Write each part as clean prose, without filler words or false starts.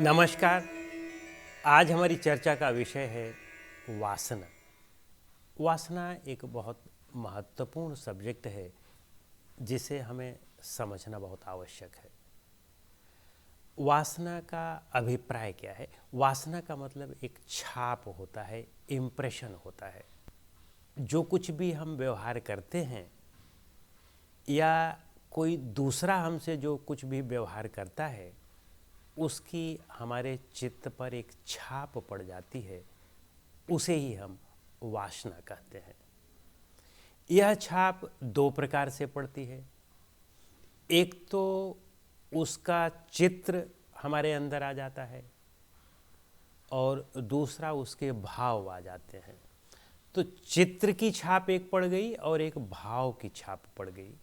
नमस्कार। आज हमारी चर्चा का विषय है वासना। वासना एक बहुत महत्वपूर्ण सब्जेक्ट है जिसे हमें समझना बहुत आवश्यक है। वासना का अभिप्राय क्या है? वासना का मतलब एक छाप होता है, इम्प्रेशन होता है। जो कुछ भी हम व्यवहार करते हैं या कोई दूसरा हमसे जो कुछ भी व्यवहार करता है उसकी हमारे चित्त पर एक छाप पड़ जाती है, उसे ही हम वासना कहते हैं। यह छाप दो प्रकार से पड़ती है। एक तो उसका चित्र हमारे अंदर आ जाता है और दूसरा उसके भाव आ जाते हैं। तो चित्र की छाप एक पड़ गई और एक भाव की छाप पड़ गई।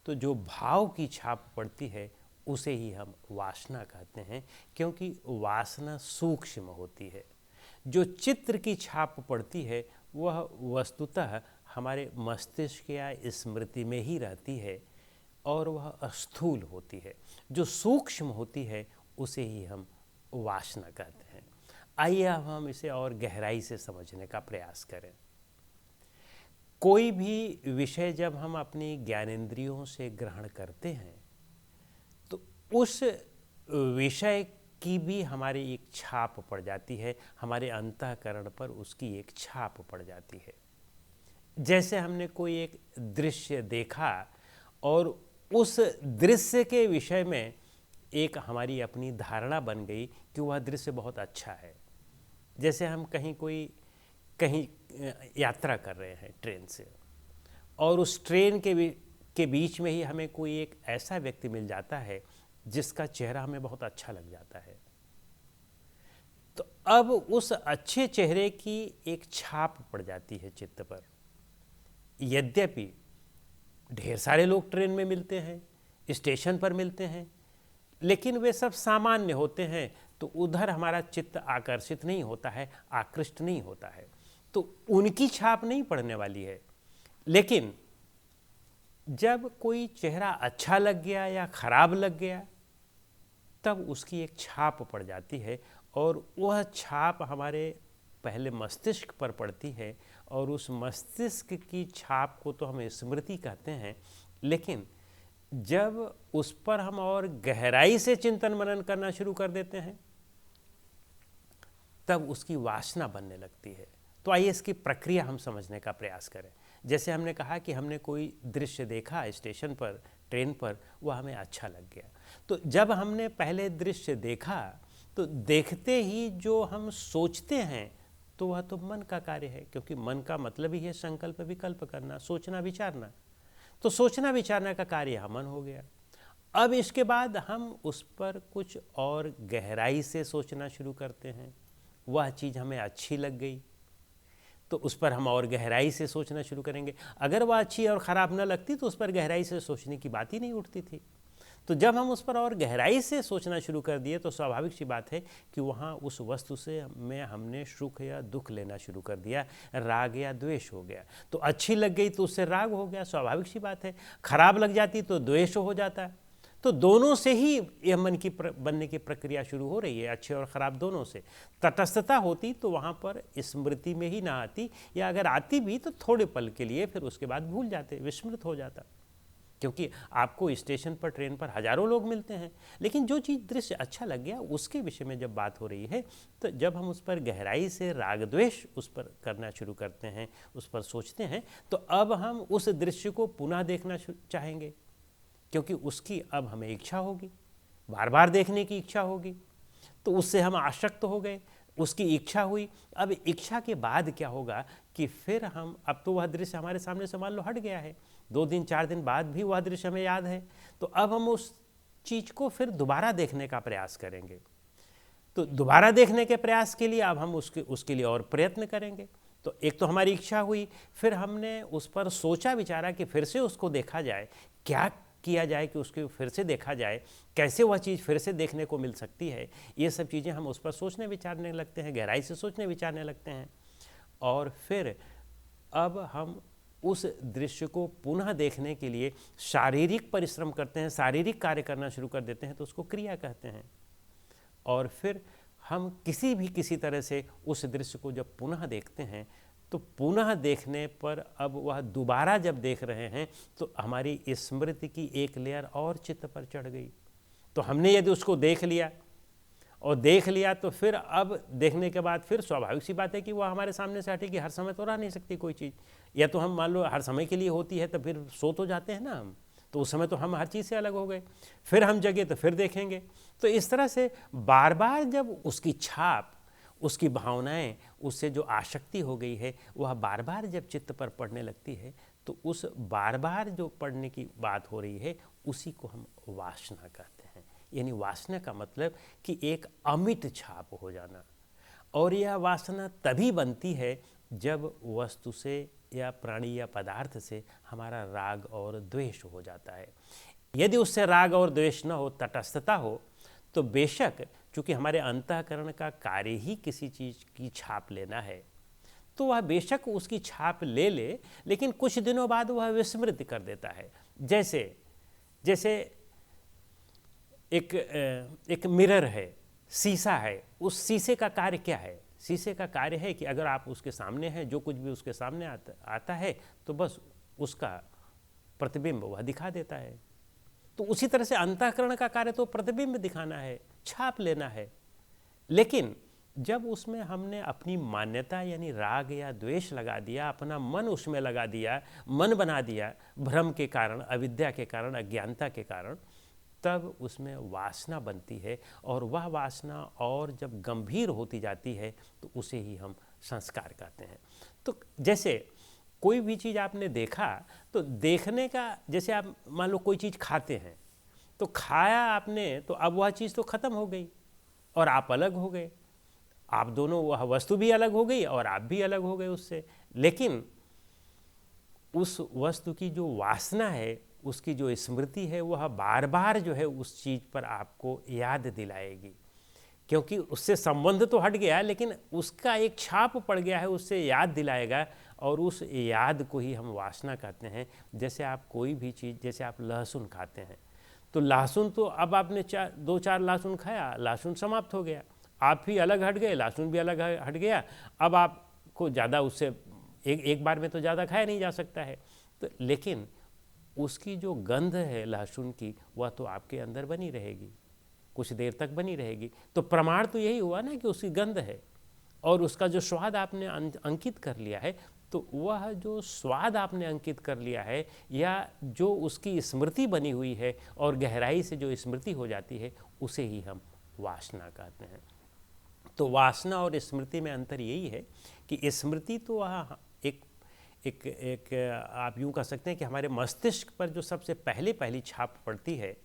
तो जो भाव की छाप पड़ती है उसे ही हम वासना कहते हैं, क्योंकि वासना सूक्ष्म होती है। जो चित्र की छाप पड़ती है वह वस्तुतः हमारे मस्तिष्क या स्मृति में ही रहती है और वह स्थूल होती है। जो सूक्ष्म होती है उसे ही हम वासना कहते हैं। आइए अब हम इसे और गहराई से समझने का प्रयास करें। कोई भी विषय जब हम अपनी ज्ञानेंद्रियों से ग्रहण करते हैं तो उस विषय की भी हमारी एक छाप पड़ जाती है, हमारे अंतःकरण पर उसकी एक छाप पड़ जाती है। जैसे हमने कोई एक दृश्य देखा और उस दृश्य के विषय में एक हमारी अपनी धारणा बन गई कि वह दृश्य बहुत अच्छा है। जैसे हम कहीं यात्रा कर रहे हैं ट्रेन से और उस ट्रेन के बीच में ही हमें कोई एक ऐसा व्यक्ति मिल जाता है जिसका चेहरा हमें बहुत अच्छा लग जाता है। तो अब उस अच्छे चेहरे की एक छाप पड़ जाती है चित्त पर। यद्यपि ढेर सारे लोग ट्रेन में मिलते हैं, स्टेशन पर मिलते हैं, लेकिन वे सब सामान्य होते हैं, तो उधर हमारा चित्त आकर्षित नहीं होता है, आकृष्ट नहीं होता है, तो उनकी छाप नहीं पड़ने वाली है। लेकिन जब कोई चेहरा अच्छा लग गया या खराब लग गया तब उसकी एक छाप पड़ जाती है और वह छाप हमारे पहले मस्तिष्क पर पड़ती है और उस मस्तिष्क की छाप को तो हम स्मृति कहते हैं। लेकिन जब उस पर हम और गहराई से चिंतन मनन करना शुरू कर देते हैं तब उसकी वासना बनने लगती है। तो आइए इसकी प्रक्रिया हम समझने का प्रयास करें। जैसे हमने कहा कि हमने कोई दृश्य देखा स्टेशन पर, ट्रेन पर, वह हमें अच्छा लग गया। तो जब हमने पहले दृश्य देखा तो देखते ही जो हम सोचते हैं तो वह तो मन का कार्य है, क्योंकि मन का मतलब ही है संकल्प विकल्प करना, सोचना विचारना। तो सोचना विचारना का कार्य यहाँ मन हो गया। अब इसके बाद हम उस पर कुछ और गहराई से सोचना शुरू करते हैं। वह चीज़ हमें अच्छी लग गई तो उस पर हम और गहराई से सोचना शुरू करेंगे। अगर वह अच्छी और ख़राब न लगती तो उस पर गहराई से सोचने की बात ही नहीं उठती थी। तो जब हम उस पर और गहराई से सोचना शुरू कर दिए तो स्वाभाविक सी बात है कि वहाँ उस वस्तु से में हमने सुख या दुख लेना शुरू कर दिया, राग या द्वेष हो गया। तो अच्छी लग गई तो उससे राग हो गया, स्वाभाविक सी बात है। खराब लग जाती तो द्वेष हो जाता। तो दोनों से ही यह मन की बनने की प्रक्रिया शुरू हो रही है, अच्छे और ख़राब दोनों से। तटस्थता होती तो वहाँ पर स्मृति में ही ना आती, या अगर आती भी तो थोड़े पल के लिए, फिर उसके बाद भूल जाते, विस्मृत हो जाता। क्योंकि आपको स्टेशन पर, ट्रेन पर हजारों लोग मिलते हैं, लेकिन जो चीज़ दृश्य अच्छा लग गया उसके विषय में जब बात हो रही है तो जब हम उस पर गहराई से राग द्वेष उस पर करना शुरू करते हैं, उस पर सोचते हैं, तो अब हम उस दृश्य को पुनः देखना चाहेंगे, क्योंकि उसकी अब हमें इच्छा होगी, बार बार देखने की इच्छा होगी। तो उससे हम आसक्त हो गए, उसकी इच्छा हुई। अब इच्छा के बाद क्या होगा कि फिर हम, अब तो वह दृश्य हमारे सामने से मान लो हट गया है, 2 दिन 4 दिन बाद भी वह दृश्य हमें याद है, तो अब हम उस चीज़ को फिर दोबारा देखने का प्रयास करेंगे। तो दोबारा देखने के प्रयास के लिए अब हम उसके लिए और प्रयत्न करेंगे। तो एक तो हमारी इच्छा हुई, फिर हमने उस पर सोचा विचारा कि फिर से उसको देखा जाए, क्या किया जाए कि उसको फिर से देखा जाए, कैसे वह चीज़ फिर से देखने को मिल सकती है। ये सब चीज़ें हम उस पर सोचने विचारने लगते हैं, गहराई से सोचने विचारने लगते हैं। और फिर अब हम उस दृश्य को पुनः देखने के लिए शारीरिक परिश्रम करते हैं, शारीरिक कार्य करना शुरू कर देते हैं, तो उसको क्रिया कहते हैं। और फिर हम किसी तरह से उस दृश्य को जब पुनः देखते हैं तो पुनः देखने पर अब वह दोबारा जब देख रहे हैं तो हमारी स्मृति की एक लेयर और चित्त पर चढ़ गई। तो हमने यदि उसको देख लिया तो फिर अब देखने के बाद फिर स्वाभाविक सी बात है कि वह हमारे सामने से हटेगी। हर समय तो रह नहीं सकती कोई चीज़, या तो हम मान लो हर समय के लिए होती है तो फिर सो तो जाते हैं ना हम, तो उस समय तो हम हर चीज़ से अलग हो गए, फिर हम जगे तो फिर देखेंगे। तो इस तरह से बार बार जब उसकी छाप, उसकी भावनाएं, उससे जो आसक्ति हो गई है वह बार बार जब चित्त पर पड़ने लगती है तो उस बार बार जो पढ़ने की बात हो रही है उसी को हम वासना कहते हैं। यानी वासना का मतलब कि एक अमिट छाप हो जाना। और यह वासना तभी बनती है जब वस्तु से या प्राणी या पदार्थ से हमारा राग और द्वेष हो जाता है। यदि उससे राग और द्वेष न हो, तटस्थता हो, तो बेशक चूँकि हमारे अंतःकरण का कार्य ही किसी चीज़ की छाप लेना है, तो वह बेशक उसकी छाप ले, लेकिन कुछ दिनों बाद वह विस्मृत कर देता है। जैसे एक मिरर है, शीशा है, उस शीशे का कार्य क्या है? शीशे का कार्य है कि अगर आप उसके सामने हैं, जो कुछ भी उसके सामने आता है तो बस उसका प्रतिबिंब वह दिखा देता है। तो उसी तरह से अंतःकरण का कार्य तो प्रतिबिंब दिखाना है, छाप लेना है। लेकिन जब उसमें हमने अपनी मान्यता यानी राग या द्वेष लगा दिया, अपना मन उसमें लगा दिया, मन बना दिया, भ्रम के कारण, अविद्या के कारण, अज्ञानता के कारण, तब उसमें वासना बनती है। और वह वासना और जब गंभीर होती जाती है तो उसे ही हम संस्कार कहते हैं। तो जैसे कोई भी चीज़ आपने देखा तो देखने का, जैसे आप मान लो कोई चीज़ खाते हैं तो खाया आपने तो अब वह चीज़ तो ख़त्म हो गई और आप अलग हो गए। आप दोनों, वह वस्तु भी अलग हो गई और आप भी अलग हो गए उससे। लेकिन उस वस्तु की जो वासना है, उसकी जो स्मृति है, वह बार बार जो है उस चीज़ पर आपको याद दिलाएगी, क्योंकि उससे संबंध तो हट गया लेकिन उसका एक छाप पड़ गया है, उससे याद दिलाएगा। और उस याद को ही हम वासना कहते हैं। जैसे आप कोई भी चीज़, जैसे आप लहसुन खाते हैं तो लहसुन तो अब आपने 2-4 लहसुन खाया, लहसुन समाप्त हो गया, आप भी अलग हट गए, लहसुन भी अलग हट गया। अब आपको ज़्यादा उससे एक बार में तो ज़्यादा खाया नहीं जा सकता है। तो लेकिन उसकी जो गंध है लहसुन की, वह तो आपके अंदर बनी रहेगी, कुछ देर तक बनी रहेगी। तो प्रमाण तो यही हुआ ना कि उसकी गंध है और उसका जो स्वाद आपने अंकित कर लिया है, तो वह जो स्वाद आपने अंकित कर लिया है या जो उसकी स्मृति बनी हुई है और गहराई से जो स्मृति हो जाती है, उसे ही हम वासना कहते हैं। तो वासना और स्मृति में अंतर यही है कि स्मृति तो वह एक आप यूँ कह सकते हैं कि हमारे मस्तिष्क पर जो सबसे पहली छाप पड़ती है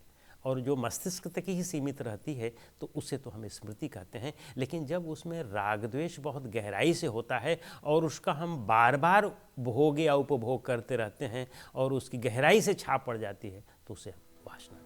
और जो मस्तिष्क तक ही सीमित रहती है, तो उसे तो हम स्मृति कहते हैं। लेकिन जब उसमें राग द्वेष बहुत गहराई से होता है और उसका हम बार बार भोग या उपभोग करते रहते हैं और उसकी गहराई से छाप पड़ जाती है, तो उसे हम वासना